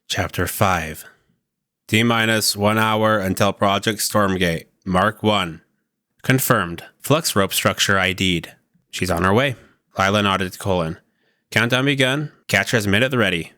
Chapter 5. T-minus 1 hour until Project Stormgate. Mark 1. Confirmed. Flux rope structure ID'd. She's on her way. Lila nodded to Colin. Countdown begun. Catcher's mid at the ready.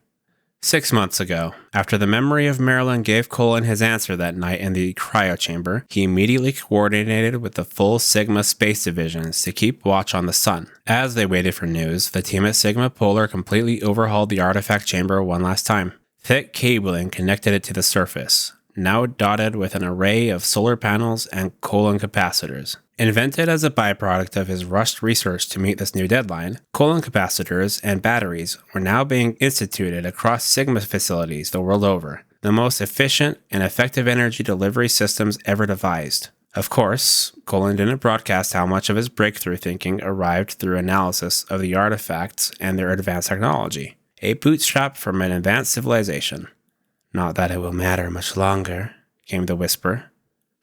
6 months ago, after the memory of Marilyn gave Colin his answer that night in the cryo chamber, he immediately coordinated with the full Sigma space divisions to keep watch on the sun. As they waited for news, the team at Sigma Polar completely overhauled the artifact chamber one last time. Thick cabling connected it to the surface, now dotted with an array of solar panels and colon capacitors. Invented as a byproduct of his rushed research to meet this new deadline, colon capacitors and batteries were now being instituted across Sigma facilities the world over, the most efficient and effective energy delivery systems ever devised. Of course, Colin didn't broadcast how much of his breakthrough thinking arrived through analysis of the artifacts and their advanced technology, a bootstrap from an advanced civilization. Not that it will matter much longer, came the whisper.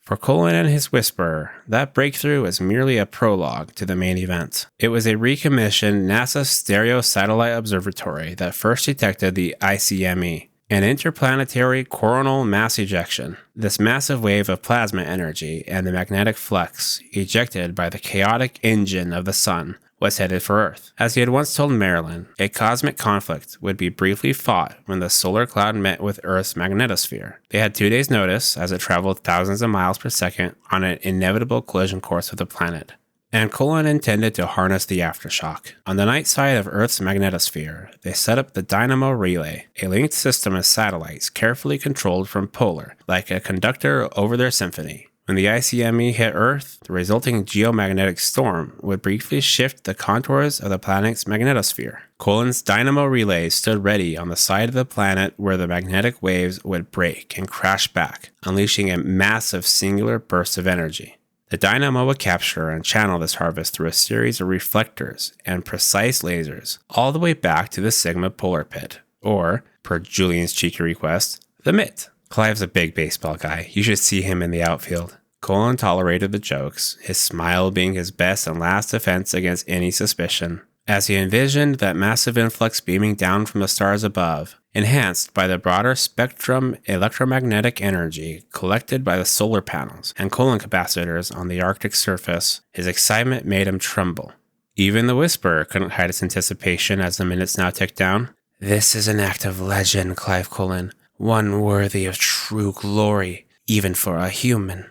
For Colin and his whisperer, that breakthrough was merely a prologue to the main event. It was a recommissioned NASA Stereo Satellite Observatory that first detected the ICME, an interplanetary coronal mass ejection. This massive wave of plasma energy and the magnetic flux ejected by the chaotic engine of the sun was headed for Earth. As he had once told Marilyn, a cosmic conflict would be briefly fought when the solar cloud met with Earth's magnetosphere. They had 2 days' notice as it traveled thousands of miles per second on an inevitable collision course with the planet. And Colin intended to harness the aftershock. On the night side of Earth's magnetosphere, they set up the Dynamo Relay, a linked system of satellites carefully controlled from Polar, like a conductor over their symphony. When the ICME hit Earth, the resulting geomagnetic storm would briefly shift the contours of the planet's magnetosphere. Colin's dynamo relays stood ready on the side of the planet where the magnetic waves would break and crash back, unleashing a massive singular burst of energy. The dynamo would capture and channel this harvest through a series of reflectors and precise lasers, all the way back to the Sigma Polar Pit, or, per Julian's cheeky request, the MIT. Clive's a big baseball guy. You should see him in the outfield. Colin tolerated the jokes, his smile being his best and last defense against any suspicion. As he envisioned that massive influx beaming down from the stars above, enhanced by the broader spectrum electromagnetic energy collected by the solar panels and colon capacitors on the Arctic surface, his excitement made him tremble. Even the Whisperer couldn't hide its anticipation as the minutes now ticked down. This is an act of legend, Clive Colin. One worthy of true glory, even for a human.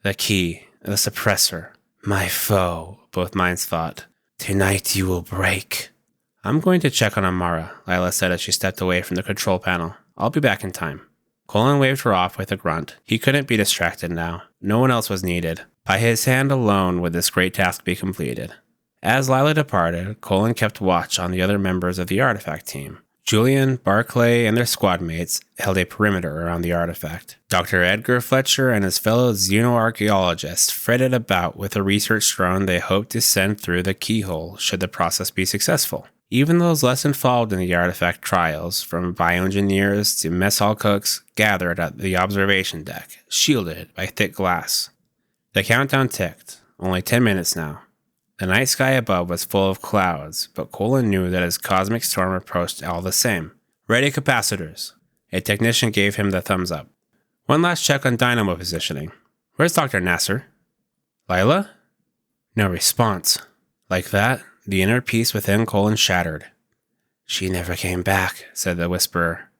The key, the suppressor, my foe, both minds thought. Tonight you will break. I'm going to check on Amara, Lila said as she stepped away from the control panel. I'll be back in time. Colin waved her off with a grunt. He couldn't be distracted now. No one else was needed. By his hand alone would this great task be completed. As Lila departed, Colin kept watch on the other members of the artifact team. Julian, Barclay, and their squad mates held a perimeter around the artifact. Dr. Edgar Fletcher and his fellow xenoarchaeologists fretted about with a research drone they hoped to send through the keyhole should the process be successful. Even those less involved in the artifact trials, from bioengineers to mess hall cooks, gathered at the observation deck, shielded by thick glass. The countdown ticked. Only 10 minutes now. The night sky above was full of clouds, but Colin knew that his cosmic storm approached all the same. Ready capacitors. A technician gave him the thumbs up. One last check on dynamo positioning. Where's Dr. Nasser? Lila? No response. Like that, the inner peace within Colin shattered. She never came back, said the Whisperer.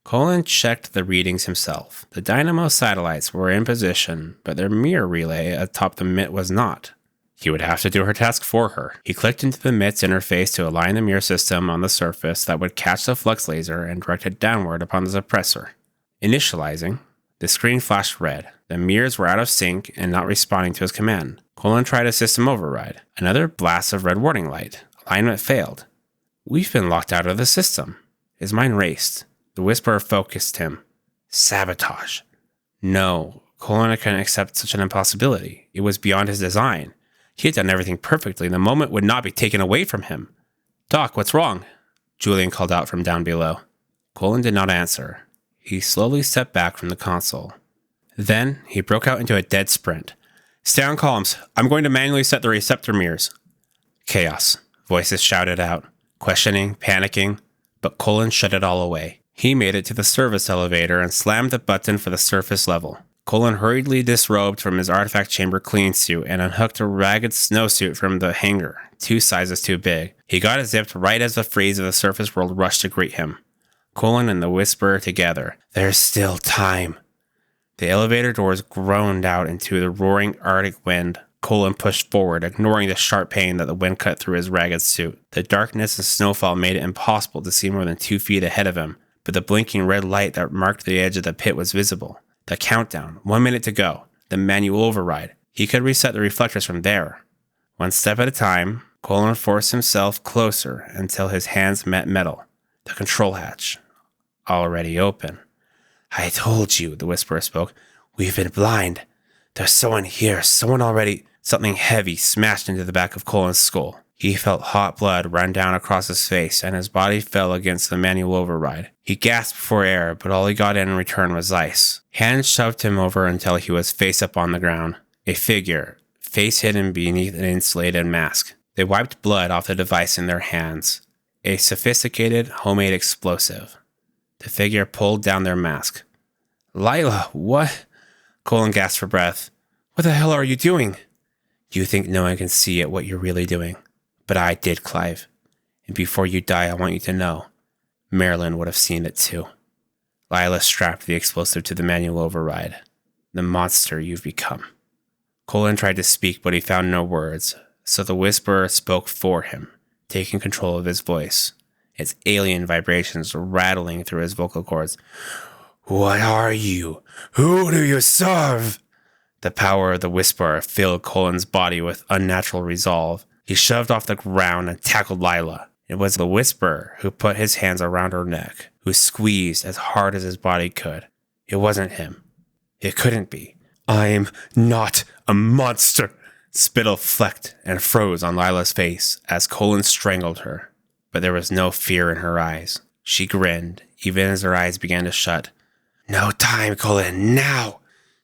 Colin checked the readings himself. The dynamo satellites were in position, but their mirror relay atop the MIT was not. He would have to do her task for her. He clicked into the MIT's interface to align the mirror system on the surface that would catch the flux laser and direct it downward upon the suppressor. Initializing, the screen flashed red. The mirrors were out of sync and not responding to his command. Colin tried a system override. Another blast of red warning light. Alignment failed. We've been locked out of the system. His mind raced. The Whisperer focused him. Sabotage. No, Colin couldn't accept such an impossibility. It was beyond his design. He had done everything perfectly, and the moment would not be taken away from him. Doc, what's wrong? Julian called out from down below. Colin did not answer. He slowly stepped back from the console. Then, he broke out into a dead sprint. Stay on columns. I'm going to manually set the receptor mirrors. Chaos. Voices shouted out. Questioning, panicking, but Colin shut it all away. He made it to the service elevator and slammed the button for the surface level. Colin hurriedly disrobed from his artifact chamber clean suit and unhooked a ragged snowsuit from the hanger, 2 sizes too big. He got it zipped right as the freeze of the surface world rushed to greet him. Colin and the Whisperer together. There's still time. The elevator doors groaned out into the roaring Arctic wind. Colin pushed forward, ignoring the sharp pain that the wind cut through his ragged suit. The darkness and snowfall made it impossible to see more than 2 feet ahead of him, but the blinking red light that marked the edge of the pit was visible. The countdown, 1 minute to go. The manual override. He could reset the reflectors from there. One step at a time, Colin forced himself closer until his hands met metal. The control hatch, already open. I told you, the Whisperer spoke. We've been blind. There's someone here, someone already... Something heavy smashed into the back of Colin's skull. He felt hot blood run down across his face, and his body fell against the manual override. He gasped for air, but all he got in return was ice. Hands shoved him over until he was face up on the ground. A figure, face hidden beneath an insulated mask. They wiped blood off the device in their hands. A sophisticated, homemade explosive. The figure pulled down their mask. Lila, what? Colin gasped for breath. What the hell are you doing? You think no one can see it what you're really doing. But I did, Clive. And before you die, I want you to know. Marilyn would have seen it too. Lila strapped the explosive to the manual override. The monster you've become. Colin tried to speak, but he found no words, so the Whisperer spoke for him, taking control of his voice, its alien vibrations rattling through his vocal cords. What are you? Who do you serve? The power of the Whisperer filled Colin's body with unnatural resolve. He shoved off the ground and tackled Lila. It was the Whisperer who put his hands around her neck, who squeezed as hard as his body could. It wasn't him. It couldn't be. I'm not a monster. Spittle flecked and froze on Lila's face as Colin strangled her. But there was no fear in her eyes. She grinned, even as her eyes began to shut. No time, Colin, now!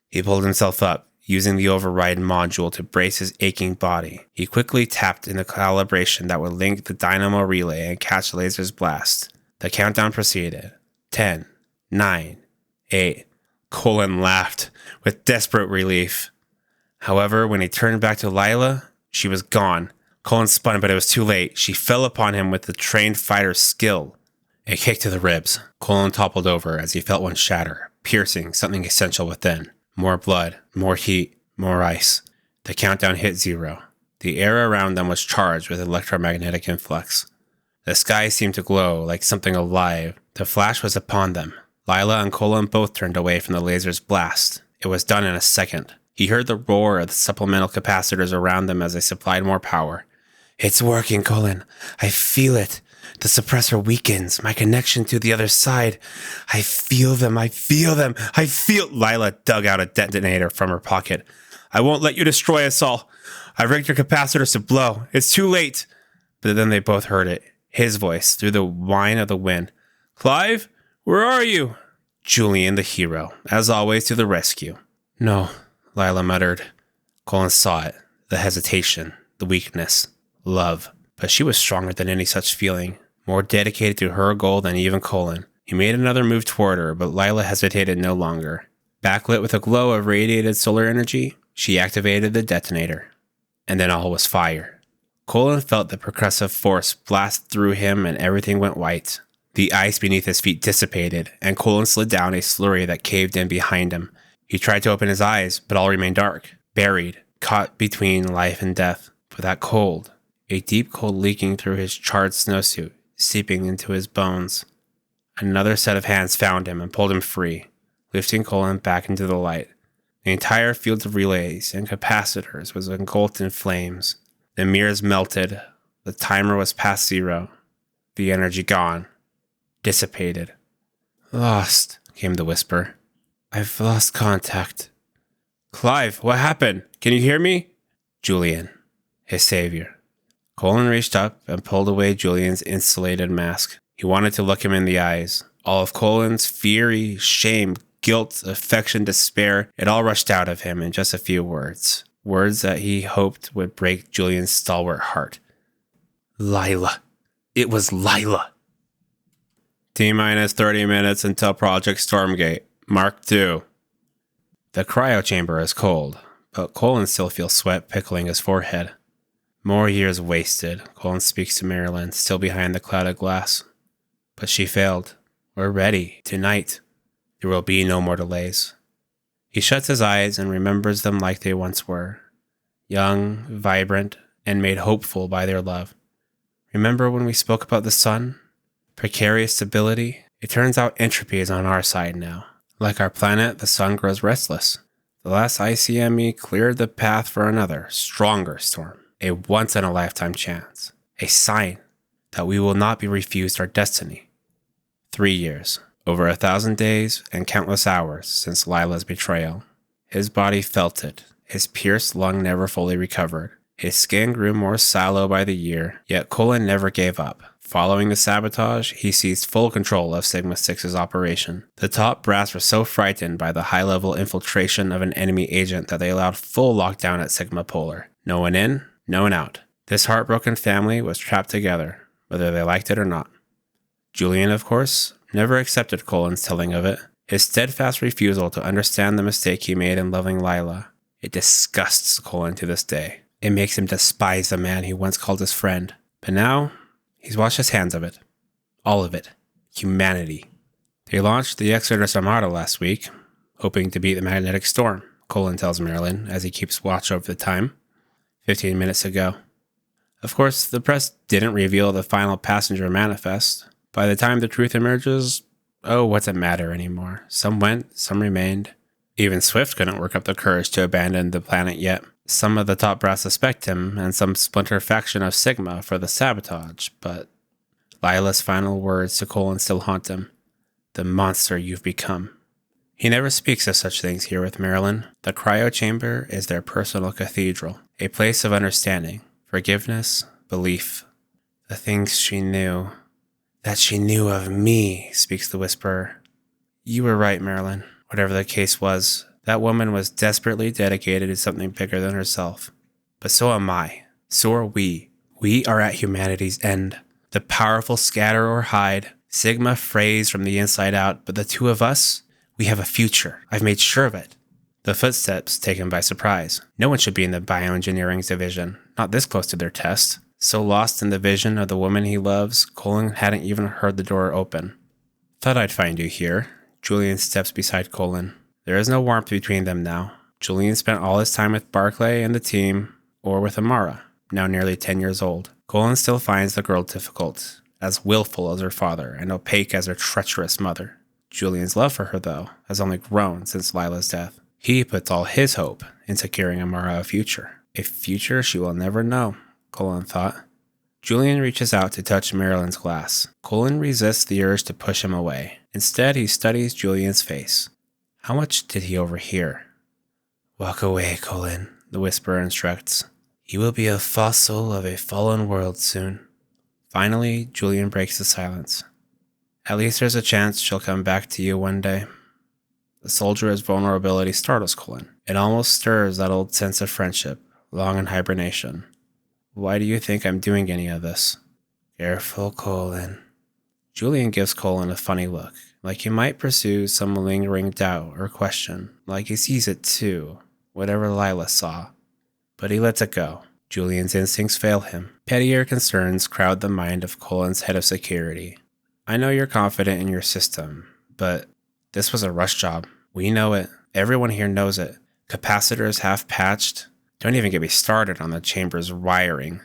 He pulled himself up, using the override module to brace his aching body. He quickly tapped in the calibration that would link the dynamo relay and catch Laser's blast. The countdown proceeded. 10, 9, 8. Colin laughed with desperate relief. However, when he turned back to Lila, she was gone. Colin spun, but it was too late. She fell upon him with the trained fighter's skill. A kick to the ribs. Colin toppled over as he felt one shatter, piercing something essential within. More blood, more heat, more ice. The countdown hit 0. The air around them was charged with electromagnetic influx. The sky seemed to glow like something alive. The flash was upon them. Lila and Colin both turned away from the laser's blast. It was done in a second. He heard the roar of the supplemental capacitors around them as they supplied more power. It's working, Colin. I feel it. The suppressor weakens. My connection to the other side. I feel them. Lila dug out a detonator from her pocket. I won't let you destroy us all. I rigged your capacitors to blow. It's too late. But then they both heard it. His voice through the whine of the wind. Clive, where are you? Julian, the hero, as always, to the rescue. No, Lila muttered. Colin saw it. The hesitation. The weakness. Love. But she was stronger than any such feeling, more dedicated to her goal than even Colin. He made another move toward her, but Lila hesitated no longer. Backlit with a glow of radiated solar energy, she activated the detonator. And then all was fire. Colin felt the percussive force blast through him and everything went white. The ice beneath his feet dissipated, and Colin slid down a slurry that caved in behind him. He tried to open his eyes, but all remained dark, buried, caught between life and death. But that cold, a deep cold leaking through his charred snowsuit, seeping into his bones. Another set of hands found him and pulled him free, lifting Colin back into the light. The entire field of relays and capacitors was engulfed in flames. The mirrors melted. The timer was past 0. The energy gone. Dissipated. Lost, came the whisper. I've lost contact. Clive, what happened? Can you hear me? Julian, his savior. Colin reached up and pulled away Julian's insulated mask. He wanted to look him in the eyes. All of Colin's fury, shame, guilt, affection, despair, it all rushed out of him in just a few words. Words that he hoped would break Julian's stalwart heart. Lila. It was Lila. T-minus 30 minutes until Project Stormgate. Mark 2. The cryo chamber is cold, but Colin still feels sweat pickling his forehead. More years wasted, Colin speaks to Marilyn, still behind the cloud of glass. But she failed. We're ready. Tonight. There will be no more delays. He shuts his eyes and remembers them like they once were. Young, vibrant, and made hopeful by their love. Remember when we spoke about the sun? Precarious stability? It turns out entropy is on our side now. Like our planet, the sun grows restless. The last ICME cleared the path for another, stronger storm. A once-in-a-lifetime chance. A sign that we will not be refused our destiny. 3 years. Over 1,000 days and countless hours since Lila's betrayal. His body felt it. His pierced lung never fully recovered. His skin grew more sallow by the year, yet Colin never gave up. Following the sabotage, he seized full control of Sigma-6's operation. The top brass were so frightened by the high-level infiltration of an enemy agent that they allowed full lockdown at Sigma Polar. No one in, no one out. This heartbroken family was trapped together, whether they liked it or not. Julian, of course, never accepted Colin's telling of it. His steadfast refusal to understand the mistake he made in loving Lila. It disgusts Colin to this day. It makes him despise the man he once called his friend. But now, he's washed his hands of it. All of it. Humanity. They launched the Exodus Armada last week, hoping to beat the magnetic storm, Colin tells Marilyn as he keeps watch over the time. 15 minutes ago. Of course, the press didn't reveal the final passenger manifest. By the time the truth emerges, oh, what's it matter anymore? Some went, some remained. Even Swift couldn't work up the courage to abandon the planet yet. Some of the top brass suspect him, and some splinter faction of Sigma for the sabotage, but Lila's final words to Colin still haunt him. The monster you've become. He never speaks of such things here with Marilyn. The cryo chamber is their personal cathedral, a place of understanding, forgiveness, belief. The things she knew. That she knew of me, speaks the whisperer. You were right, Marilyn. Whatever the case was, that woman was desperately dedicated to something bigger than herself. But so am I. So are we. We are at humanity's end. The powerful scatter or hide. Sigma frays from the inside out, but the two of us, we have a future. I've made sure of it. The footsteps take him by surprise. No one should be in the bioengineering's division, not this close to their test. So lost in the vision of the woman he loves, Colin hadn't even heard the door open. Thought I'd find you here. Julian steps beside Colin. There is no warmth between them now. Julian spent all his time with Barclay and the team, or with Amara, now nearly 10 years old. Colin still finds the girl difficult, as willful as her father and opaque as her treacherous mother. Julian's love for her, though, has only grown since Lila's death. He puts all his hope in securing Amara a future she will never know, Colin thought. Julian reaches out to touch Marilyn's glass. Colin resists the urge to push him away. Instead, he studies Julian's face. How much did he overhear? Walk away, Colin, the whisperer instructs. You will be a fossil of a fallen world soon. Finally, Julian breaks the silence. At least there's a chance she'll come back to you one day. The soldier's vulnerability startles Colin. It almost stirs that old sense of friendship, long in hibernation. Why do you think I'm doing any of this? Careful, Colin. Julian gives Colin a funny look, like he might pursue some lingering doubt or question, like he sees it too, whatever Lila saw. But he lets it go. Julian's instincts fail him. Pettier concerns crowd the mind of Colin's head of security. I know you're confident in your system, but this was a rush job. We know it. Everyone here knows it. Capacitors half patched. Don't even get me started on the chamber's wiring.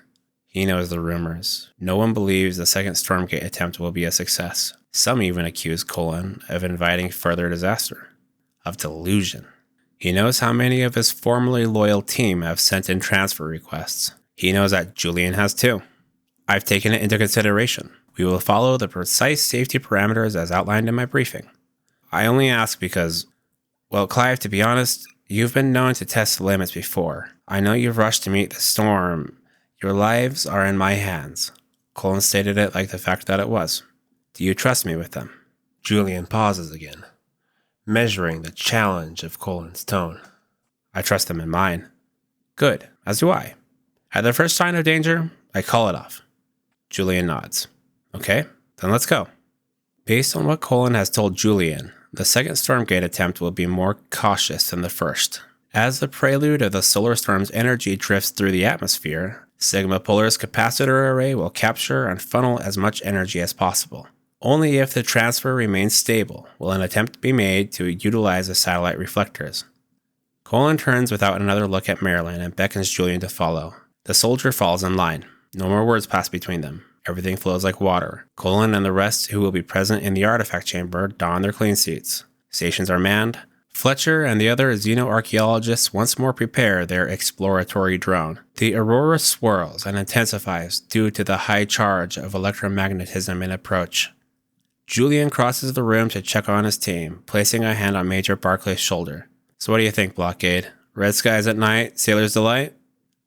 He knows the rumors. No one believes the second Stormgate attempt will be a success. Some even accuse Colin of inviting further disaster. Of delusion. He knows how many of his formerly loyal team have sent in transfer requests. He knows that Julian has too. I've taken it into consideration. We will follow the precise safety parameters as outlined in my briefing. I only ask because, well, Clive, to be honest, you've been known to test the limits before. I know you've rushed to meet the storm. Your lives are in my hands. Colin stated it like the fact that it was. Do you trust me with them? Julian pauses again, measuring the challenge of Colin's tone. I trust them in mine. Good, as do I. At the first sign of danger, I call it off. Julian nods. Okay, then let's go. Based on what Colin has told Julian, the second Stormgate attempt will be more cautious than the first. As the prelude of the solar storm's energy drifts through the atmosphere, Sigma Polar's capacitor array will capture and funnel as much energy as possible. Only if the transfer remains stable will an attempt be made to utilize the satellite reflectors. Colin turns without another look at Marilyn and beckons Julian to follow. The soldier falls in line. No more words pass between them. Everything flows like water. Colin and the rest who will be present in the artifact chamber don their clean suits. Stations are manned. Fletcher and the other xenoarchaeologists once more prepare their exploratory drone. The aurora swirls and intensifies due to the high charge of electromagnetism in approach. Julian crosses the room to check on his team, placing a hand on Major Barclay's shoulder. So what do you think, Blockade? Red skies at night, sailor's delight?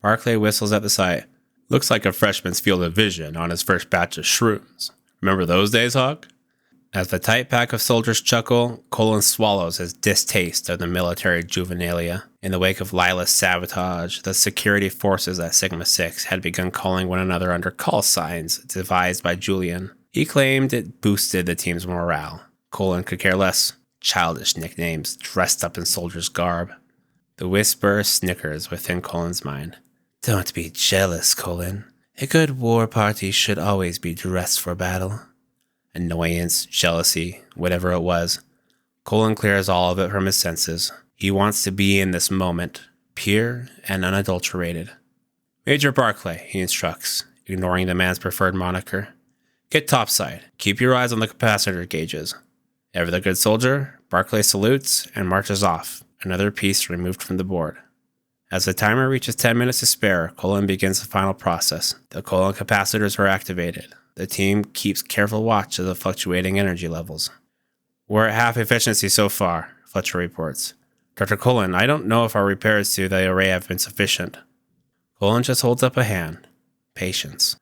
Barclay whistles at the sight. Looks like a freshman's field of vision on his first batch of shrooms. Remember those days, Hawk? As the tight pack of soldiers chuckle, Colin swallows his distaste of the military juvenilia. In the wake of Lila's sabotage, the security forces at Sigma 6 had begun calling one another under call signs devised by Julian. He claimed it boosted the team's morale. Colin could care less. Childish nicknames dressed up in soldier's garb. The whisper snickers within Colin's mind. Don't be jealous, Colin. A good war party should always be dressed for battle. Annoyance, jealousy, whatever it was. Colin clears all of it from his senses. He wants to be in this moment, pure and unadulterated. Major Barclay, he instructs, ignoring the man's preferred moniker. Get topside. Keep your eyes on the capacitor gauges. Ever the good soldier, Barclay salutes and marches off, another piece removed from the board. As the timer reaches 10 minutes to spare, Colin begins the final process. The Colin capacitors are activated. The team keeps careful watch of the fluctuating energy levels. We're at half efficiency so far, Fletcher reports. Dr. Colin, I don't know if our repairs to the array have been sufficient. Colin just holds up a hand. Patience.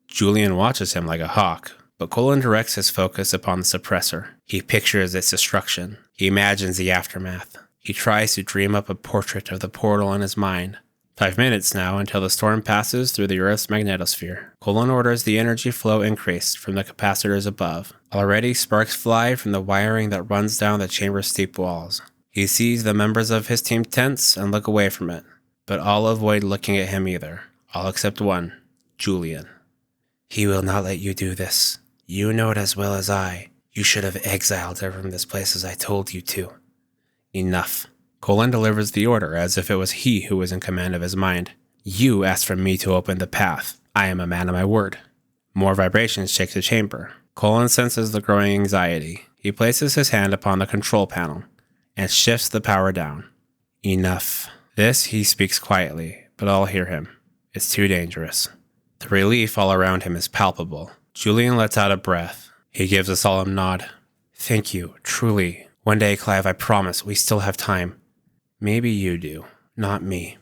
Julian watches him like a hawk, but Colin directs his focus upon the suppressor. He pictures its destruction. He imagines the aftermath. He tries to dream up a portrait of the portal in his mind. 5 minutes now until the storm passes through the Earth's magnetosphere. Colin orders the energy flow increase from the capacitors above. Already sparks fly from the wiring that runs down the chamber's steep walls. He sees the members of his team tense and look away from it, but all avoid looking at him either. All except one, Julian. He will not let you do this. You know it as well as I. You should have exiled her from this place as I told you to. Enough. Colin delivers the order as if it was he who was in command of his mind. You asked for me to open the path. I am a man of my word. More vibrations shake the chamber. Colin senses the growing anxiety. He places his hand upon the control panel and shifts the power down. Enough. This he speaks quietly, but all hear him. It's too dangerous. The relief all around him is palpable. Julian lets out a breath. He gives a solemn nod. Thank you, truly. One day, Clive, I promise, we still have time. Maybe you do, not me.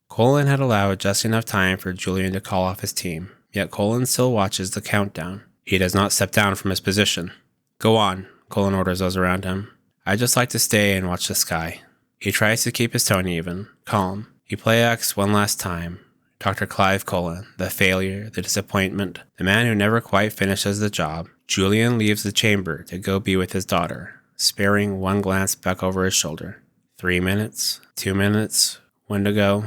Colin had allowed just enough time for Julian to call off his team, yet Colin still watches the countdown. He does not step down from his position. Go on, Colin orders those around him. I just like to stay and watch the sky. He tries to keep his tone even, calm. He play acts one last time. Dr. Clive Colin, the failure, the disappointment, the man who never quite finishes the job. Julian leaves the chamber to go be with his daughter, sparing one glance back over his shoulder. 3 minutes, 2 minutes, when to go.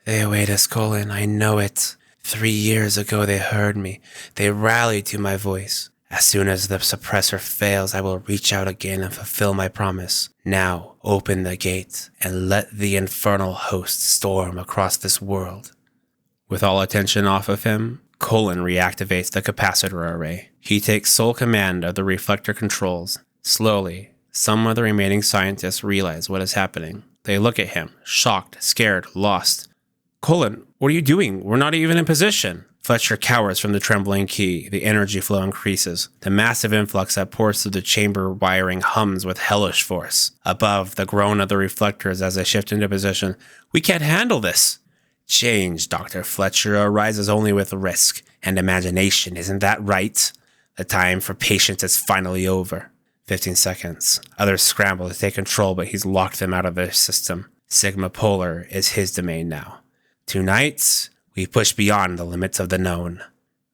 They await us, Colin, I know it. 3 years ago they heard me. They rallied to my voice. As soon as the suppressor fails, I will reach out again and fulfill my promise. Now, open the gate and let the infernal host storm across this world. With all attention off of him, Colin reactivates the capacitor array. He takes sole command of the reflector controls. Slowly, some of the remaining scientists realize what is happening. They look at him, shocked, scared, lost. Colin, what are you doing? We're not even in position. Fletcher cowers from the trembling key. The energy flow increases. The massive influx that pours through the chamber wiring hums with hellish force. Above, the groan of the reflectors as they shift into position. We can't handle this. Change, Dr. Fletcher, arises only with risk and imagination, isn't that right? The time for patience is finally over. 15 seconds. Others scramble to take control, but he's locked them out of their system. Sigma Polar is his domain now. Tonight, we push beyond the limits of the known.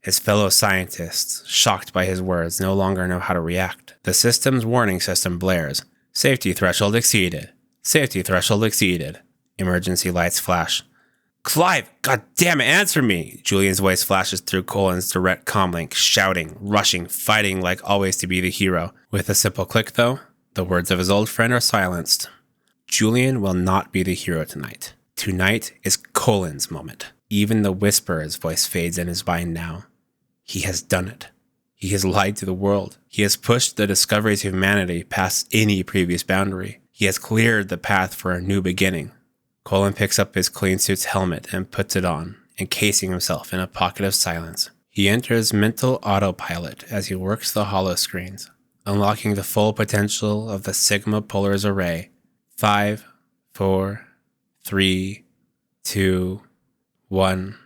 His fellow scientists, shocked by his words, no longer know how to react. The system's warning system blares. Safety threshold exceeded. Safety threshold exceeded. Emergency lights flash. Clive, goddamn it, answer me! Julian's voice flashes through Colin's direct comlink, shouting, rushing, fighting like always to be the hero. With a simple click, though, the words of his old friend are silenced. Julian will not be the hero tonight. Tonight is Colin's moment. Even the whisperer's voice fades in his mind now. He has done it. He has lied to the world. He has pushed the discoveries of humanity past any previous boundary. He has cleared the path for a new beginning. Colin picks up his clean suit's helmet and puts it on, encasing himself in a pocket of silence. He enters mental autopilot as he works the holoscreens, unlocking the full potential of the Sigma Polaris array. 5, 4, 3, 2, 1.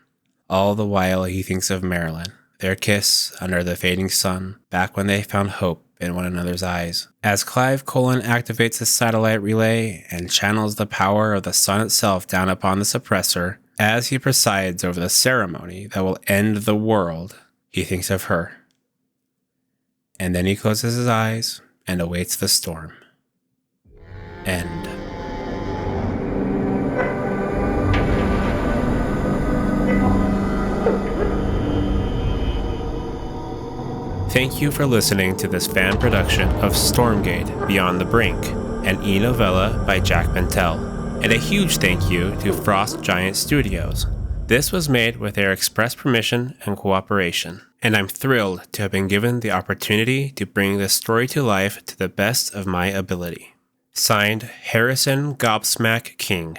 All the while he thinks of Marilyn, their kiss under the fading sun, back when they found hope in one another's eyes. As Clive Colin activates his satellite relay and channels the power of the sun itself down upon the suppressor, as he presides over the ceremony that will end the world, he thinks of her. And then he closes his eyes and awaits the storm. End. Thank you for listening to this fan production of Stormgate Beyond the Brink, an eNovella by Jack Bentele. And a huge thank you to Frost Giant Studios. This was made with their express permission and cooperation, and I'm thrilled to have been given the opportunity to bring this story to life to the best of my ability. Signed, Harrison Gobsmack King.